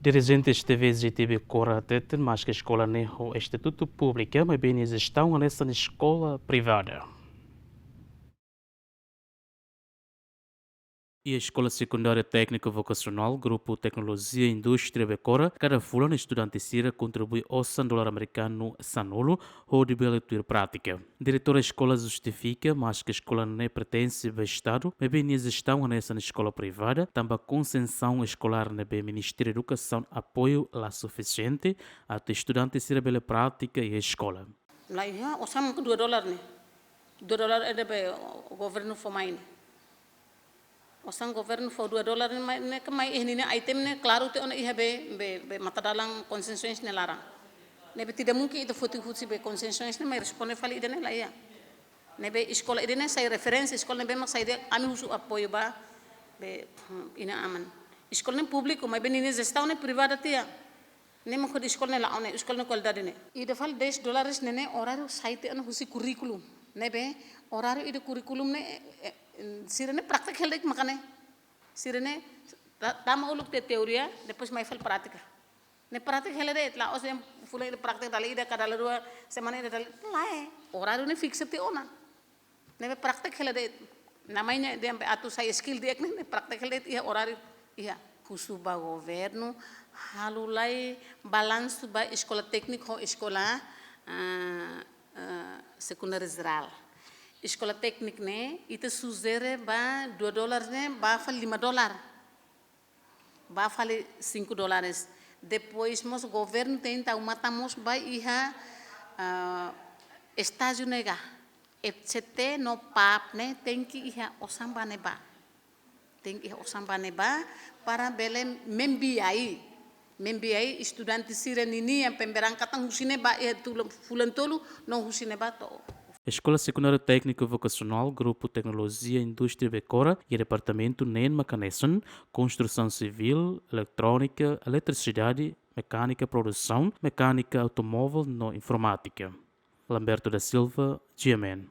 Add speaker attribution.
Speaker 1: Dirigentes de VGTB Cora Teten, mas que a escola nem o Instituto Público, mas bem estão nessa escola privada. E a Escola Secundária Técnica Vocacional, Grupo Tecnologia e Indústria Becora, cada fulano estudante Sira contribui ao $100 americano Sanolo, ou de beletura prática. Diretora da escola justifica, mas que a escola não pertence ao Estado, mas bem estão nessa escola privada, também a concessão escolar no Ministério da Educação apoio lá suficiente a estudante Sira bela prática e a escola.
Speaker 2: Lá ia, osam que $2 né? $2 é de o governo formain. Osam governo for $2 né que mais ini né item né claro te ona ia be matadalang concessões né lara. Ne be tidak mungkin itu futi be concessões né mas responde fali ide né lá ia. Ne be escola ide né sai referência escola ne be mak sai de ami usu apoio ba be ina aman. Escola né público mas be ini gestão né privada tia. Ne mo khodi escola ne la one escola ne qualidade ne ide fal $10 ne horário site ana husi curriculum ne be horário ide curriculum ne sirene praktek heldek makane sirene tama uluk te teoria depois mais fal prática ne praktek helere la os fulai de praktek dali ide kadala dua semana ide dali lá é horário ne fixe te ona ne be praktek helere namanya de atu sai skill de ne praktek helere ia horário ia husu ba governo halulai balanço ba escola técnica ou escola secundária geral. Escola técnica né, itu suzere ba $2 né, ba fal $5, ba fal $5. Depois mos governo tenta matamos ba iha estágio nega, etc no pap né, tem que iha osamba neba, tem que iha osamba neba para bele membiai estudante sirenini yang pemberang katang husine ba iha fulan tolu no husine ba to.
Speaker 1: A Escola Secundária Técnica Vocacional, Grupo Tecnologia e Indústria Becora e Departamento NEN Macanesson, Construção Civil, Eletrônica, Eletricidade, Mecânica, Produção, Mecânica Automóvel e Informática. Lamberto da Silva, GMN.